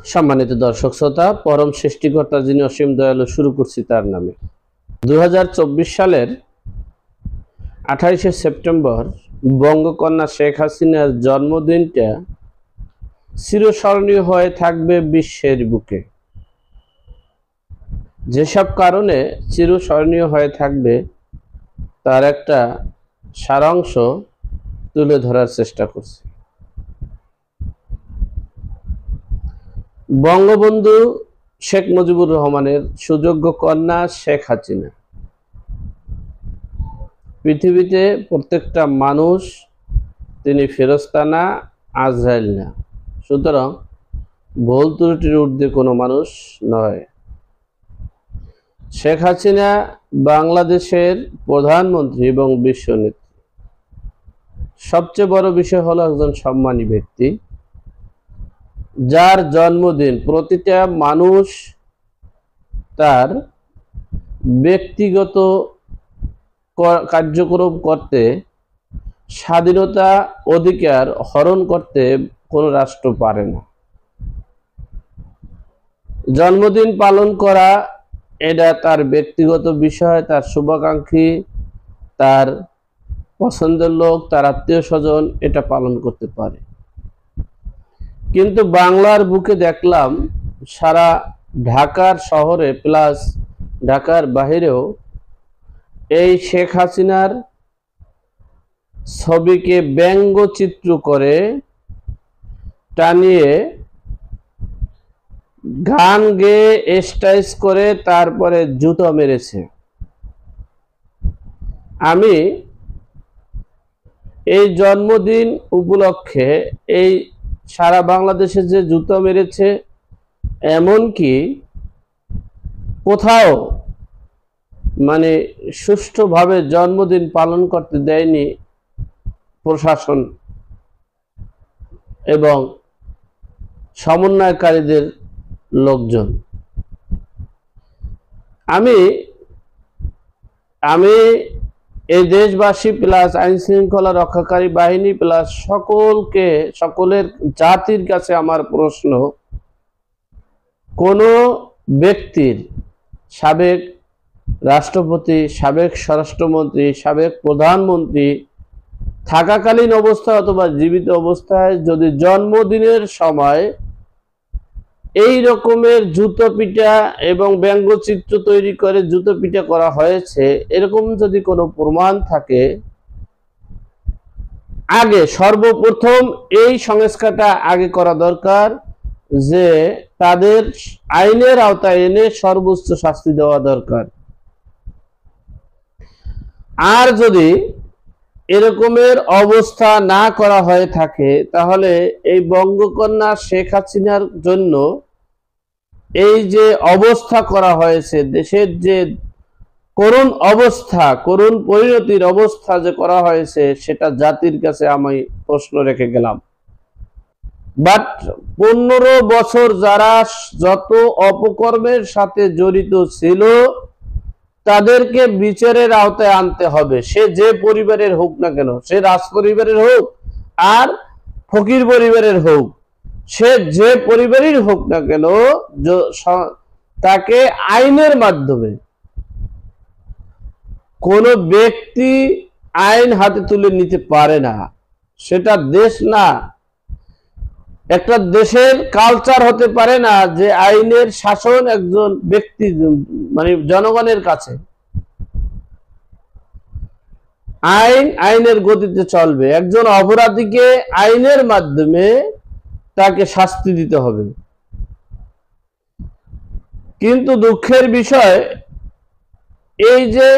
সম্মানিত দর্শক শ্রোতা, পরম সৃষ্টিকর্তা যিনি অসীম দয়ালু, শুরু করছি তার নামে। 2024 সালের 28শে সেপ্টেম্বর বঙ্গকন্যা শেখ হাসিনার জন্মদিনটা চিরস্মরণীয় হয়ে থাকবে বিশ্বের বুকে। যেসব কারণে চিরস্মরণীয় হয়ে থাকবে তার একটা সারাংশ তুলে ধরার চেষ্টা করছি। বঙ্গবন্ধু শেখ মুজিবুর রহমানের সুযোগ্য কন্যা শেখ হাসিনা। পৃথিবীতে প্রত্যেকটা মানুষ তিনি ফেরেশতা না, আজরাইল না, সুতরাং ভুল ত্রুটির ঊর্ধ্বে কোনো মানুষ নয়। শেখ হাসিনা বাংলাদেশের প্রধানমন্ত্রী এবং বিশ্ব নেত্রী। সবচেয়ে বড় বিষয় হলো একজন সম্মানী ব্যক্তি, যার জন্মদিন প্রতিটা মানুষ তার ব্যক্তিগত কার্যক্রম করতে, স্বাধীনতা অধিকার হরণ করতে কোনো রাষ্ট্র পারে না। জন্মদিন পালন করা এটা তার ব্যক্তিগত বিষয়, তার শুভাকাঙ্ক্ষী, তার পছন্দের লোক, তার আত্মীয় স্বজন এটা পালন করতে পারে। কিন্তু বাংলার বুকে দেখলাম সারা ঢাকার শহরে প্লাস ঢাকার বাহিরেও এই শেখ হাসিনার ছবিকে ব্যঙ্গচিত্র করে টানিয়ে গান গেয়ে স্টাইজ করে তারপরে জুতো মেরেছে। আমি এই জন্মদিন উপলক্ষে এই সারা বাংলাদেশে যে জুতো মেরেছে, এমনকি কোথাও মানে সুষ্ঠুভাবে জন্মদিন পালন করতে দেয়নি প্রশাসন এবং সমন্বয়কারীদের লোকজন। আমি এই দেশবাসী প্লাস আইন শৃঙ্খলা রক্ষাকারী বাহিনী প্লাস সকলের জাতির কাছে আমার প্রশ্ন, কোন ব্যক্তির, সাবেক রাষ্ট্রপতি, সাবেক স্বরাষ্ট্রমন্ত্রী, সাবেক প্রধানমন্ত্রী থাকাকালীন অবস্থায় অথবা জীবিত অবস্থায় যদি জন্মদিনের সময় এই রকমের জুতো পিটা এবং ব্যঙ্গচিত্র তৈরি করে জুতো পিটা করা হয়েছে, এরকম যদি কোনো প্রমাণ থাকে, আগে সর্বপ্রথম এই সংস্কারটা আগে করা দরকার, যে তাদের আইনের আওতায় এনে সর্বোচ্চ শাস্তি দেওয়া দরকার। আর যদি এরকমের অবস্থা না করা হয়ে থাকে, তাহলে এই বঙ্গকন্যা শেখ হাসিনার জন্য এই যে অবস্থা করা হয়েছে, দেশের যে করুণ অবস্থা, করুণ পরিণতির অবস্থা যে করা হয়েছে, সেটা জাতির কাছে আমি প্রশ্ন রেখে গেলাম। বাট 15 বছর যারা যত অপকর্মের সাথে জড়িত ছিল তাদেরকে বিচারের আওতায় আনতে হবে, সে যে পরিবারের হোক না কেন, সে রাজ পরিবারের হোক আর ফকির পরিবারের হোক, সে যে পরিবারের হোক না কেন, তাকে আইনের মাধ্যমে, কোনো ব্যক্তি আইন হাতে তুলে নিতে পারে না। সেটা দেশ না, একটা দেশের কালচার হতে পারে না যে আইনের শাসন একজন ব্যক্তি মানে জনগণের কাছে। আইনের গতিতে চলবে, একজন অপরাধীকে আইনের মাধ্যমে তাকে শাস্তি দিতে হবে। কিন্তু দুঃখের বিষয়, এই যে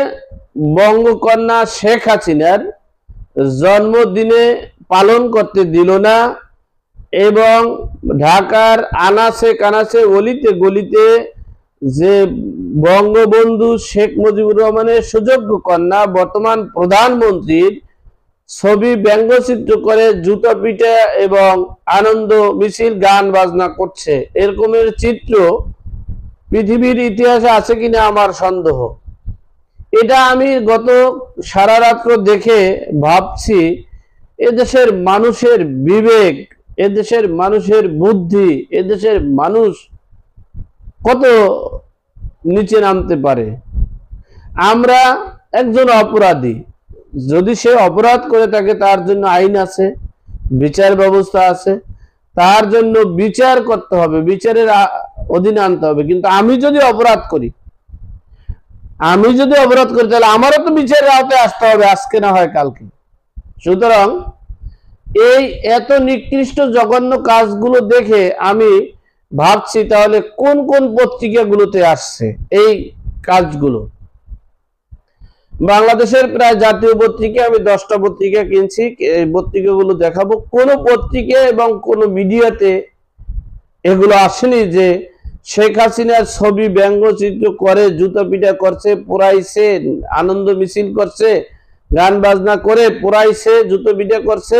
বঙ্গকন্যা শেখ হাসিনার জন্মদিনে পালন করতে দিল না এবং ঢাকার আনাচে কানাচে অলিতে গলিতে যে বঙ্গবন্ধু শেখ মুজিবুর রহমানের সুযোগ্য কন্যা বর্তমান প্রধানমন্ত্রীর ছবি ব্যঙ্গচিত্র করে জুতো পিটা এবং আনন্দ মিছিল, গান বাজনা করছে, এরকমের চিত্র পৃথিবীর ইতিহাসে আছে কিনা আমার সন্দেহ। এটা আমি গত সারা রাত্র দেখে ভাবছি, এদেশের মানুষের বিবেক এদেশের মানুষের বুদ্ধি, এদেশের মানুষ কত নিচে নামতে পারে। আমরা একজন অপরাধী, যদি সে অপরাধ করে থাকে তার জন্য আইন আছে, বিচার ব্যবস্থা আছে, তার জন্য বিচার করতে হবে, বিচারের অধীনে আনতে হবে। কিন্তু আমি যদি অপরাধ করি তাহলে আমারও তো বিচারের আওতায় আসতে হবে, আজকে না হয় কালকে। সুতরাং এই এত নিকৃষ্ট জঘন্য কাজগুলো দেখে আমি ভাবছি তাহলে কোন কোন পত্রিকাগুলোতে আসছে এই কাজগুলো। বাংলাদেশের প্রায় জাতীয় পত্রিকা আমি 10টা পত্রিকা কিনছি, এই পত্রিকাগুলো দেখাবো। কোন পত্রিকা এবং কোন মিডিয়াতে এগুলো আসেনি যে শেখ হাসিনার ছবি ব্যঙ্গচিত্র করে জুতা পিটা করছে, পোড়াইছে, আনন্দ মিছিল করছে, গান বাজনা করে পোড়াইছে, জুতো পিটা করছে।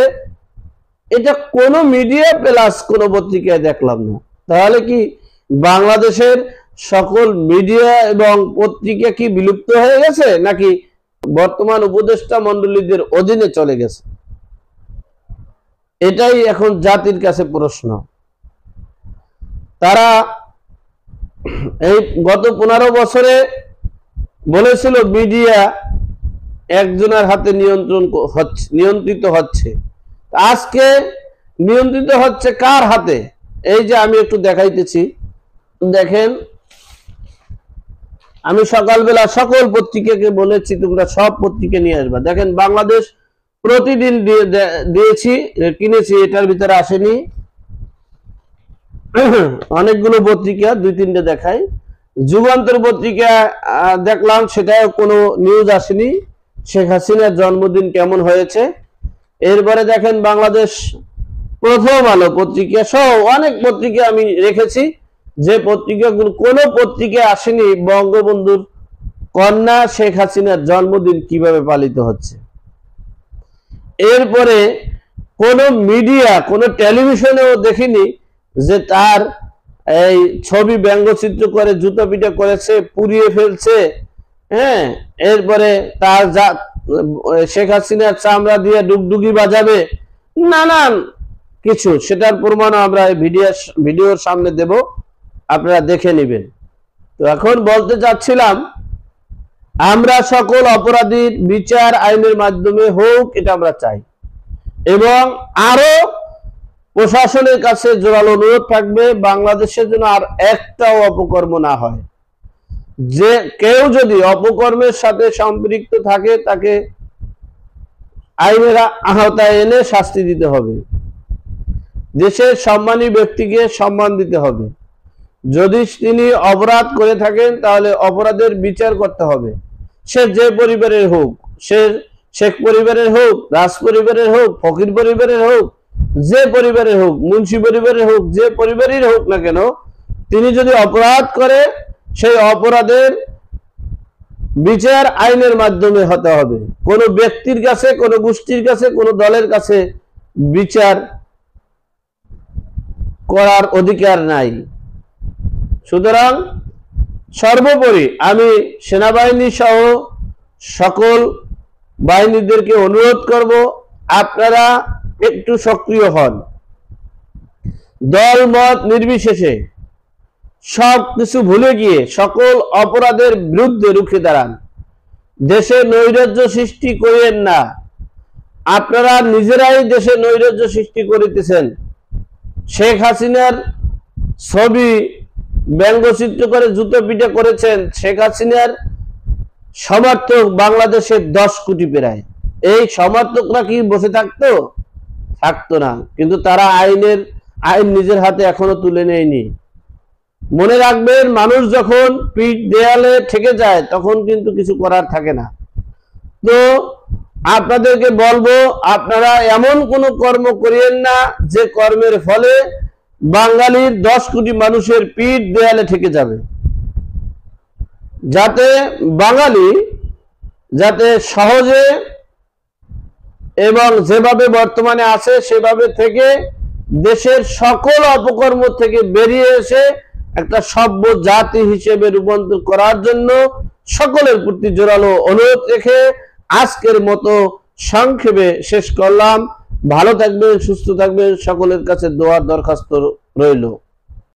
এটা কোন মিডিয়া প্লাস কোন পত্রিকায় দেখলাম না। তাহলে কি বাংলাদেশের সকল মিডিয়া এবং পত্রিকা কি বিলুপ্ত হয়ে গেছে, নাকি বর্তমান উপদেষ্টা মণ্ডলীদের অধীনে চলে গেছে? এটাই এখন জাতির কাছে প্রশ্ন। তারা এই গত 15 বছরে বলেছিল মিডিয়া একজনের হাতে নিয়ন্ত্রিত হচ্ছে। আজকে নিয়ন্ত্রিত হচ্ছে কার হাতে? এই যে আমি একটু দেখাইতেছি, দেখেন, আমি সকালবেলা সকল পত্রিকাকে বলেছি তোমরা সব পত্রিকা নিয়ে আসবা। দেখেন, বাংলাদেশ প্রতিদিন দিয়েছি, কিনেছি, এটার ভিতরে আসেনি। অনেকগুলো পত্রিকা, 2-3টে দেখাই। যুগান্তর পত্রিকা দেখলাম, সেটাও কোনো নিউজ আসেনি। শেখ হাসিনার জন্মদিন কেমন হয়েছে। এরপরে দেখেন বাংলাদেশ প্রথম আলো পত্রিকা সহ অনেক পত্রিকা আমি রেখেছি, যে পত্রিকাগুলো কোনো পত্রিকা আসেনি বঙ্গবন্ধুর কন্যা শেখ হাসিনার জন্মদিন কিভাবে পালিত হচ্ছে। এরপরে কোন মিডিয়া, কোন টেলিভিশনেও দেখিনি যে তার এই ছবি ব্যঙ্গচিত্র করে জুতো পিটা করেছে, পুড়িয়ে ফেলছে, হ্যাঁ, এরপরে তার শেখ হাসিনার চামড়া দিয়ে ডুগডুগি বাজাবে, নানান কিছু। সেটার প্রমাণ আমরা ভিডিওর সামনে দেব, আপনারা দেখে নেবেন। তো এখন বলতে চাচ্ছিলাম, আমরা সকল অপরাধীর বিচার আইনের মাধ্যমে হোক, এটা আমরা চাই। এবং আরো প্রশাসনের কাছে জোরালো অনুরোধ থাকবে, বাংলাদেশের জন্য আর একটাও অপকর্ম না হয়। যে কেউ যদি অপকর্মের সাথে সম্পৃক্ত থাকে তাকে আইনের আওতায় এনে শাস্তি দিতে হবে। দেশের সম্মানী ব্যক্তিকে সম্মান দিতে হবে। যদি তিনি অপরাধ করে থাকেন তাহলে অপরাধের বিচার করতে হবে। সে যে পরিবারের হোক, সে শেখ পরিবারের হোক, রাজ পরিবারের হোক, ফকির পরিবারের হোক, যে পরিবারের হোক, মুন্সি পরিবারের হোক, যে পরিবারের হোক না কেন, তিনি যদি অপরাধ করে সেই অপরাধের বিচার আইনের মাধ্যমে হতে হবে। কোনো ব্যক্তির কাছে, কোনো গোষ্ঠীর কাছে, কোনো দলের কাছে বিচার করার অধিকার নাই। সুতরাং সর্বোপরি আমি সেনাবাহিনী সহ সকল বাহিনীদেরকে অনুরোধ করব, আপনারা একটু সক্রিয় হন। দল মত নির্বিশেষে সব কিছু ভুলে গিয়ে সকল অপরাধের বিরুদ্ধে রুখে দাঁড়ান। দেশে নৈরাজ্য সৃষ্টি করিয়েন না। আপনারা নিজেরাই দেশে নৈরাজ্য সৃষ্টি করিতেছেন। শেখ হাসিনার ছবি ব্যঙ্গচিত্র করে জুতো পিটা করেছেন। শেখ হাসিনার সমর্থক বাংলাদেশের 10 কোটি প্রায়। এই সমর্থকরা কি বসে থাকতো না, কিন্তু তারা আইন নিজের হাতে এখনো তুলে নেয়নি। মনে রাখবেন, মানুষ যখন পিঠ দেয়ালে ঠেকে যায় তখন কিন্তু কিছু করার থাকে না। তো আপনাদেরকে বলবো, আপনারা এমন কোনো কর্ম করিয়েন না যে কর্মের ফলে বাঙালির 10 কোটি মানুষের পিঠ দেয়ালে ঠেকে যাবে। যাতে বাঙালি সহজে এবং যেভাবে বর্তমানে আছে সেভাবে থেকে দেশের সকল অপকর্ম থেকে বেরিয়ে এসে একটা সভ্য জাতি হিসেবে রূপান্তর করার জন্য সকলের প্রতি জোরালো অনুরোধ রেখে আজকের মতো সংক্ষেপে শেষ করলাম। ভালো থাকবেন, সুস্থ থাকবেন, সকলের কাছে দোয়ার দরখাস্ত রইল।